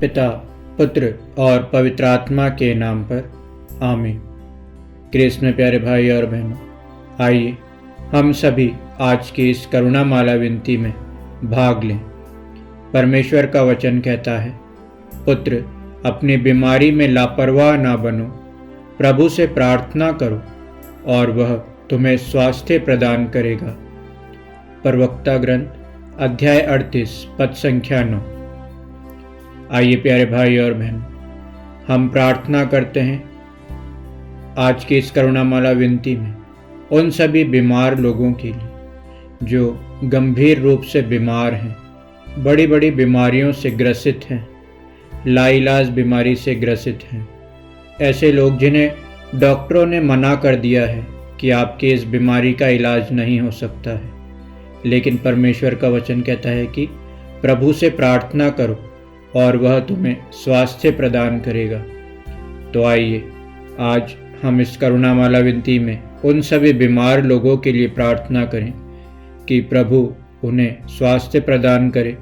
पिता, पुत्र और पवित्र आत्मा के नाम पर आमीन। कृष्ण में प्यारे भाई और बहनों, आइए हम सभी आज की इस करुणामाला विनती में भाग लें। परमेश्वर का वचन कहता है, पुत्र अपनी बीमारी में लापरवाह ना बनो, प्रभु से प्रार्थना करो और वह तुम्हें स्वास्थ्य प्रदान करेगा। प्रवक्ता ग्रंथ अध्याय 38 पद संख्या 9। आइए प्यारे भाई और बहन, हम प्रार्थना करते हैं आज की इस करुणामाला विनती में उन सभी बीमार लोगों के लिए जो गंभीर रूप से बीमार हैं, बड़ी बड़ी बीमारियों से ग्रसित हैं, लाइलाज बीमारी से ग्रसित हैं। ऐसे लोग जिन्हें डॉक्टरों ने मना कर दिया है कि आपकी इस बीमारी का इलाज नहीं हो सकता है, लेकिन परमेश्वर का वचन कहता है कि प्रभु से प्रार्थना करो और वह तुम्हें स्वास्थ्य प्रदान करेगा। तो आइए आज हम इस करुणामाला विनती में उन सभी बीमार लोगों के लिए प्रार्थना करें कि प्रभु उन्हें स्वास्थ्य प्रदान करे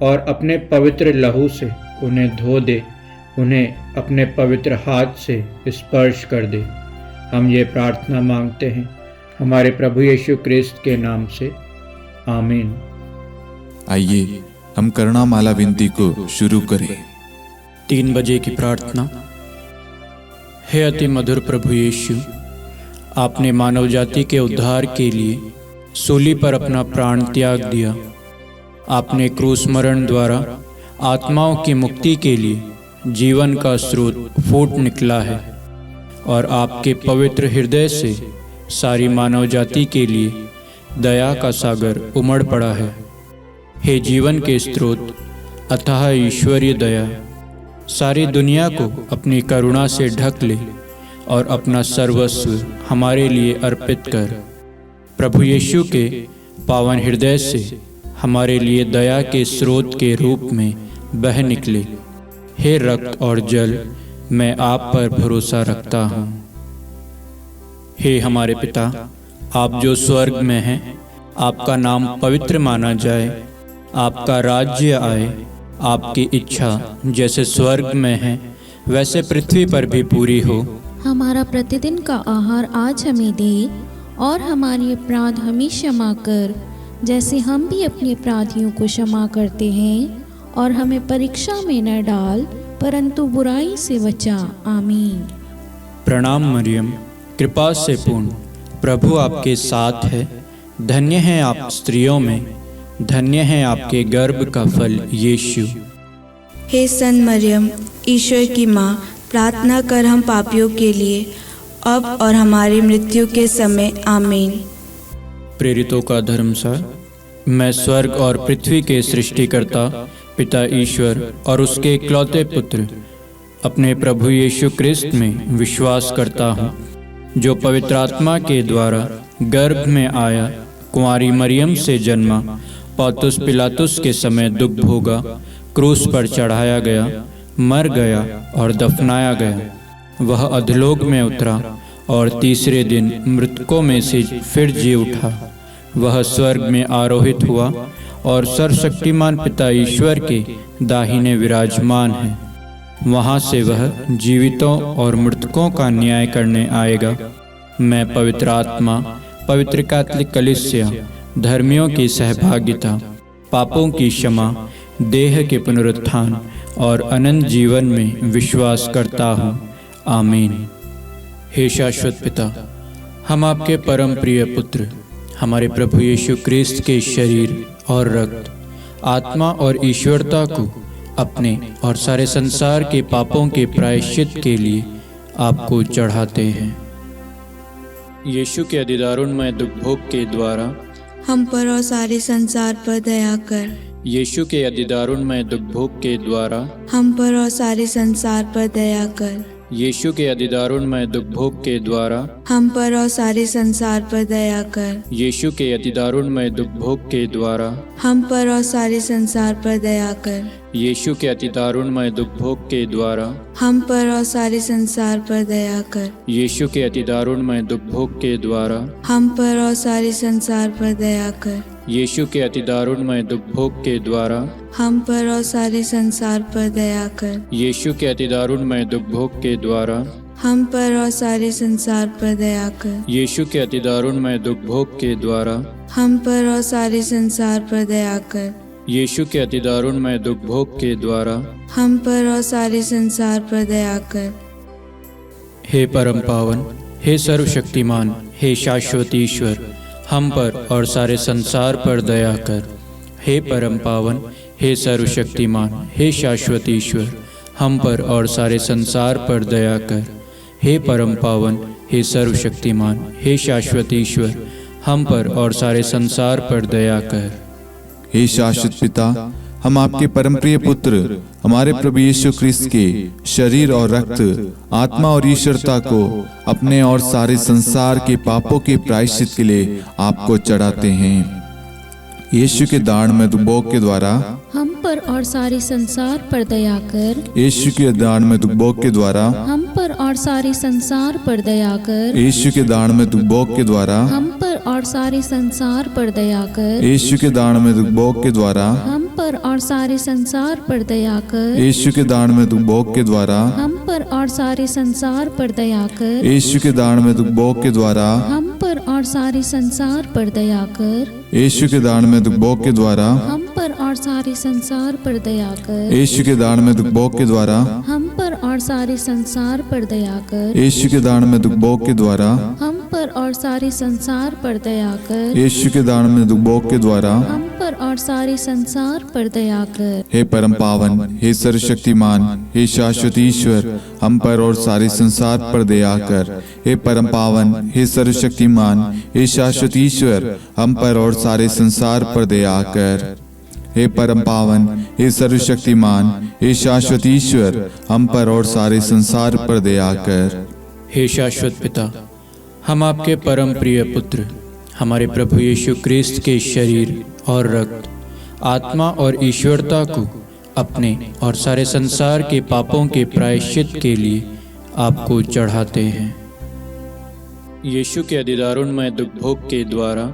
और अपने पवित्र लहू से उन्हें धो दे, उन्हें अपने पवित्र हाथ से स्पर्श कर दे। हम ये प्रार्थना मांगते हैं हमारे प्रभु यीशु क्रिस्त के नाम से, आमीन। आइए हम करुणामाला विनती को शुरू करें। 3 बजे की प्रार्थना। हे अति मधुर प्रभु यीशु, आपने मानव जाति के उद्धार के लिए सूली पर अपना प्राण त्याग दिया। आपने क्रूस मरण द्वारा आत्माओं की मुक्ति के लिए जीवन का स्रोत फूट निकला है और आपके पवित्र हृदय से सारी मानव जाति के लिए दया का सागर उमड़ पड़ा है। हे जीवन के स्रोत अथाह ईश्वरीय दया, सारी दुनिया को अपनी करुणा से ढक ले और अपना सर्वस्व हमारे लिए अर्पित कर। प्रभु यीशु के पावन हृदय से हमारे लिए दया के स्रोत के रूप में बह निकले। हे रक्त और जल, मैं आप पर भरोसा रखता हूँ। हे हमारे पिता, आप जो स्वर्ग में हैं, आपका नाम पवित्र माना जाए, आपका राज्य आए, आपकी इच्छा जैसे स्वर्ग में है वैसे पृथ्वी पर भी पूरी हो। हमारा प्रतिदिन का आहार आज हमें दे और हमारे अपराध हमें क्षमा कर, जैसे हम भी अपने अपराधियों को क्षमा करते हैं, और हमें परीक्षा में न डाल परंतु बुराई से बचा। आमीन। प्रणाम मरियम, कृपा से पूर्ण, प्रभु आपके साथ है। धन्य हैं आप स्त्रियों में, धन्य है आपके गर्भ का फल यीशु। हे सन मरियम, ईश्वर की माँ, प्रार्थना कर हम पापियों के लिए अब और हमारी मृत्यु के समय। आमीन। प्रेरितों का धर्मसार। मैं स्वर्ग और पृथ्वी के सृष्टिकर्ता पिता ईश्वर और उसके इकलौते पुत्र अपने प्रभु यीशु क्रिस्त में विश्वास करता हूँ, जो पवित्र आत्मा के द्वारा गर्भ में आया, कुंवारी मरियम से जन्मा, पौंतुस पिलातुस के समय दुख भोगा, क्रूस पर चढ़ाया गया, मर गया और दफनाया गया। वह अधोलोक में उतरा और तीसरे दिन मृतकों में से फिर जी उठा। वह स्वर्ग में आरोहित हुआ और सर्वशक्तिमान पिता ईश्वर के दाहिने विराजमान है। वहाँ से वह जीवितों और मृतकों का न्याय करने आएगा। मैं पवित्र आत्मा, पवित्र कैथोलिक कलीसिया, धर्मियों की सहभागिता, पापों की क्षमा, देह के पुनरुत्थान और अनंत जीवन में विश्वास करता हूँ। आमीन। हे शाश्वत पिता, हम आपके परम प्रिय पुत्र, हमारे प्रभु यीशु क्रिस्त के शरीर और रक्त, आत्मा और ईश्वरता को अपने और सारे संसार के पापों के प्रायश्चित के लिए आपको चढ़ाते हैं। यीशु के अधिदारुणमय दुख भोग के द्वारा हम पर और सारे संसार पर दया कर। यीशु के अधिदारुणमय दुख भोग के द्वारा हम पर और सारे संसार पर दया कर। यीशु के अधिदारुणमय दुख भोग के द्वारा हम पर और सारे संसार पर दया कर। यीशु के अधिदारुणमय दुख भोग के द्वारा हम पर और सारे संसार पर दया कर। यीशु के अधिदारुणमय दुख भोग के द्वारा हम पर और सारे संसार पर दया कर। यीशु के अधिदारुणमय दुख भोग के द्वारा हम पर और सारे संसार पर दया कर। यीशु के अति दारुणमय दुख भोग के द्वारा हम पर और सारे संसार पर दया कर। यीशु के अति दारुणमय दुख भोग के द्वारा हम पर और सारे संसार पर दया कर। यीशु के अति दारुणमय दुख भोग के द्वारा हम पर और सारे संसार पर दया कर। यीशु के अति दारुणमय दुख भोग के द्वारा हम पर और सारे संसार पर दया कर। हे परम पावन, हे सर्वशक्तिमान, हे शाश्वत ईश्वर, हम पर और सारे संसार पर दया कर। हे परम पावन, हे सर्वशक्तिमान, हे शाश्वत ईश्वर, हम पर और सारे संसार पर दया कर। हे परम पावन, हे सर्वशक्तिमान, हे शाश्वत ईश्वर, हम पर और सारे संसार पर दया कर। हे शाश्वत पिता, हम आपके परम प्रिय पुत्र हमारे प्रभु यीशु क्रिस्त के शरीर और रक्त, आत्मा और ईश्वरता को अपने और सारे संसार के पापों के प्रायश्चित के लिए आपको चढ़ाते हैं। यीशु के दारुणमय दुख भोग के द्वारा हम पर और सारे संसार पर दया कर। यीशु के दारुणमय दुख भोग के द्वारा हम पर और सारे संसार पर दया कर। यीशु के दारुणमय दुख भोग के द्वारा हम पर और सारे संसार पर दया कर। यीशु के दारुणमय दुख भोग के द्वारा हम पर और सारे संसार पर दया कर। यीशु के दारुणमय दुख भोग के द्वारा हम पर और सारे संसार पर दया कर। यीशु के दारुणमय दुख भोग के द्वारा हम पर और सारे संसार पर दया कर। यीशु के दारुणमय दुख भोग के द्वारा हम पर और सारे संसार पर दया कर। यीशु के दारुणमय दुख भोग के द्वारा हम पर और सारे संसार पर दया कर। यीशु के दारुणमय दुख भोग के द्वारा हम पर और सारे संसार पर दया कर। यीशु के दारुणमय दुख भोग के द्वारा हम पर और सारे संसार पर दया कर। हे परम पावन, हे सर्वशक्तिमान, हे शाश्वत ईश्वर, हम पर और सारे संसार पर दया कर। हे परम पावन, हे सर्वशक्तिमान, हे शाश्वत ईश्वर, हम पर और सारे संसार पर दया कर। हे परम पावन, हे सर्वशक्तिमान, हे शाश्वत ईश्वर, हम पर और सारे संसार पर दया कर। हे शाश्वत पिता, हम आपके परम प्रिय पुत्र हमारे प्रभु यीशु क्रिस्त के शरीर और रक्त, आत्मा और ईश्वरता को अपने और सारे संसार के पापों के प्रायश्चित के लिए आपको चढ़ाते हैं। यीशु के अति दारुणमय दुख भोग के द्वारा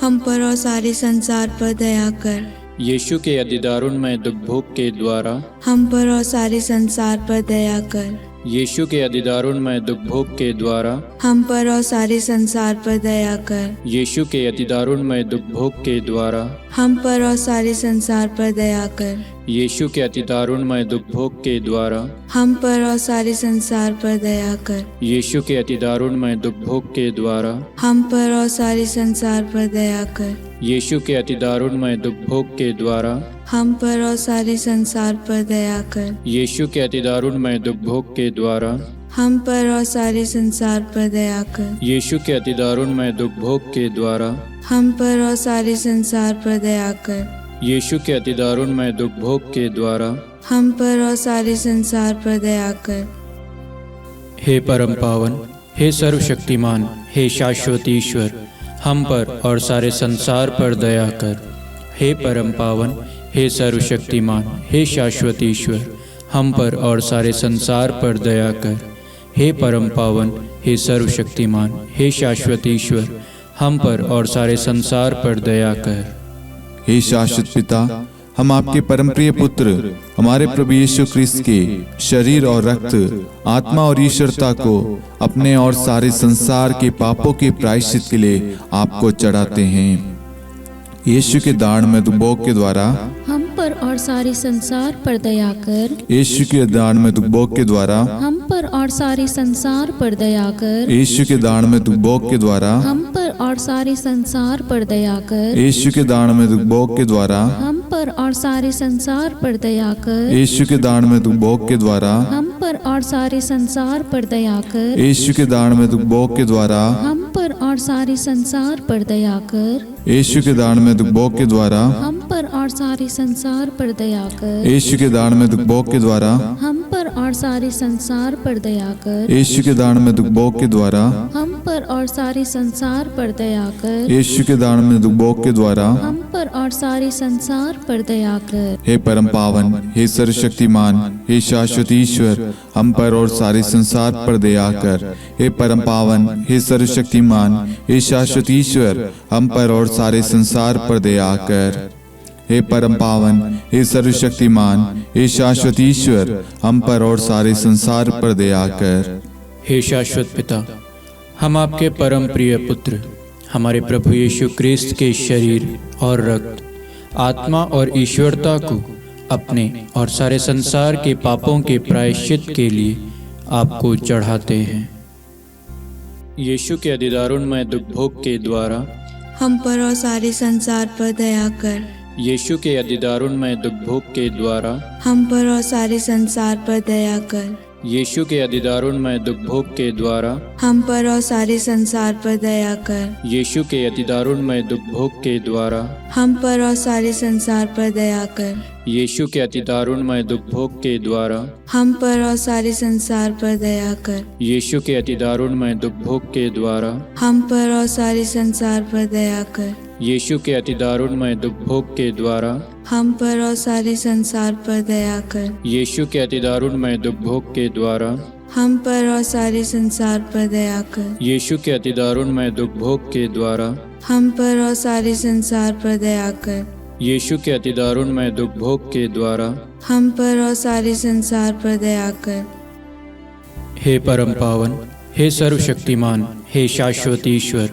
हम पर और सारे संसार पर दया कर। यीशु के अति दारुणमय दुख भोग के द्वारा हम पर और सारे संसार पर दया कर। यीशु के अति दारुणमय दुख भोग के द्वारा हम पर और सारे संसार पर दया कर। यीशु के अति दारुणमय दुख भोग के द्वारा हम पर और सारे संसार पर दया कर। यीशु के अति दारुणमय दुख भोग के द्वारा हम पर और सारे संसार पर दया कर। यीशु के अति दारुणमय दुख भोग के द्वारा हम पर और सारे संसार पर दया कर। यीशु के अति दारुणमय दुख भोग के द्वारा हम पर और सारे संसार पर दया कर। यीशु के अति दारुणमय दुख भोग के द्वारा हम पर और सारे संसार पर दया कर। यीशु के अति दारुणमय दुख भोग के द्वारा हम पर और सारे संसार पर दया कर। यीशु के अति दारुणमय दुख भोग के द्वारा हम पर और सारे संसार पर दया कर। हे परम पावन, हे सर्वशक्तिमान, हे शाश्वत ईश्वर, हम पर और सारे संसार पर दया कर। हे परम पावन, हे सर्वशक्तिमान, हे शाश्वत ईश्वर, हम पर और सारे संसार पर दया कर। हे परम पावन, हे सर्वशक्तिमान, हे शाश्वत ईश्वर, हम पर और सारे संसार पर दया कर। हे शाश्वत पिता, हम आपके परम प्रिय पुत्र हमारे प्रभु यीशु क्रिस्त के शरीर और रक्त, आत्मा और ईश्वरता को अपने और सारे संसार के पापों के प्रायश्चित के लिए आपको चढ़ाते हैं। यीशु के दारुणमय दुख भोग के द्वारा हम पर और सारे संसार पर दया कर। यीशु के दारुणमय दुख भोग के द्वारा हम पर और सारे संसार पर दया कर। यीशु के दारुणमय दुख भोग के द्वारा हम पर और सारे संसार पर दया कर। यीशु के दारुणमय दुख भोग के द्वारा हम पर और सारे संसार पर दया कर। यीशु के दारुणमय दुख भोग के द्वारा हम पर और सारे संसार पर दया कर। यीशु के दारुणमय दुख भोग के द्वारा हम पर और सारे संसार पर दया कर। यीशु के दारुणमय दुख भोग के द्वारा हम पर और सारे संसार पर दया कर। यीशु के दारुणमय दुख भोग के द्वारा हम पर और सारे संसार पर दया कर। यीशु के दान में दुख भोग के द्वारा, हम पर और सारे संसार पर दया कर। यीशु के दान में दुख भोग के द्वारा, हम पर और सारे संसार पर दया कर। हे परम पावन, हे सर्वशक्तिमान, हे शाश्वत ईश्वर, हम पर और सारे संसार पर दया कर। हे परम पावन, हे सर्वशक्तिमान, हे शाश्वत ईश्वर, हम पर और सारे संसार पर दया कर। हे परम पावन, हे सर्वशक्तिमान, हे शाश्वत ईश्वर, हम पर और सारे संसार पर दया कर। हे शाश्वत पिता, हम आपके परम प्रिय पुत्र हमारे प्रभु यीशु क्रिस्त के शरीर और रक्त, आत्मा और ईश्वरता को अपने और सारे संसार के पापों के प्रायश्चित के लिए आपको चढ़ाते हैं। यीशु के अधिदारुणमय दुख भोग के द्वारा हम पर और सारे संसार पर दया कर। यीशु के अधिदारुणमय दुख भोग के द्वारा हम पर और सारे संसार पर दया कर। यीशु के अधिदारुणमय दुख भोग के द्वारा हम पर और सारे संसार पर दया कर। यीशु के अधिदारुणमय दुख भोग के द्वारा हम पर और सारे संसार पर दया कर। यीशु के अधिदारुणमय दुख भोग के द्वारा हम पर और सारे संसार पर दया कर। यीशु के अधिदारुणमय दुख भोग के द्वारा हम पर और सारे संसार पर दया कर। यीशु के अधिदारुणमय दुख भोग के द्वारा हम पर और सारे संसार पर दया कर। यीशु के अधिदारुणमय दुख भोग के द्वारा हम पर और सारे संसार पर दया कर। यीशु के अधिदारुणमय दुख भोग के द्वारा हम पर और सारे संसार पर दया कर। यीशु के अधिदारुणमय दुख भोग के द्वारा हम पर और सारे संसार पर दया कर। हे परम पावन, हे सर्वशक्तिमान, हे शाश्वत ईश्वर,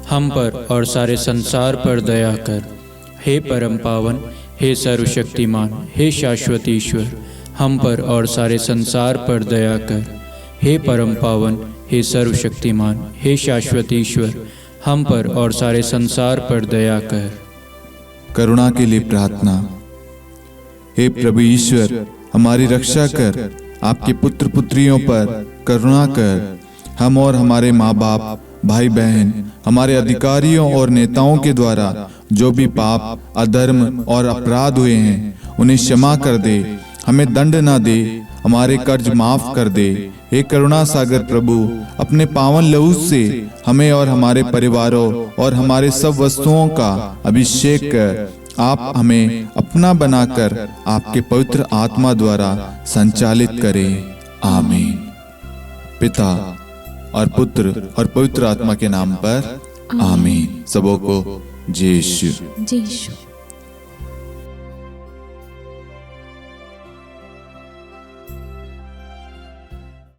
हम पर और सारे संसार पर दया कर। हे परम पावन, हे सर्वशक्तिमान, हे शाश्वत ईश्वर, हम पर और सारे संसार पर दया कर। हे परम पावन, हे सर्वशक्तिमान, हे शाश्वत ईश्वर, हम पर और सारे संसार पर दया कर। करुणा के लिए प्रार्थना। हे प्रभु ईश्वर, हमारी रक्षा कर, आपके पुत्र पुत्रियों पर करुणा कर। हम और हमारे माँ बाप, भाई बहन, हमारे अधिकारियों और नेताओं के द्वारा जो भी पाप, अधर्म और अपराध हुए हैं उन्हें क्षमा कर दे। हमें दंड ना दे, हमारे कर्ज माफ कर दे। हे करुणा सागर प्रभु, अपने पावन लहू से हमें और हमारे परिवारों और हमारे सब वस्तुओं का अभिषेक कर। आप हमें अपना बनाकर आपके पवित्र आत्मा द्वारा संचालित करें। आमीन। पिता और पुत्र और पवित्र आत्मा के नाम पर आमीन। सबों को जय यीशु। जय यीशु।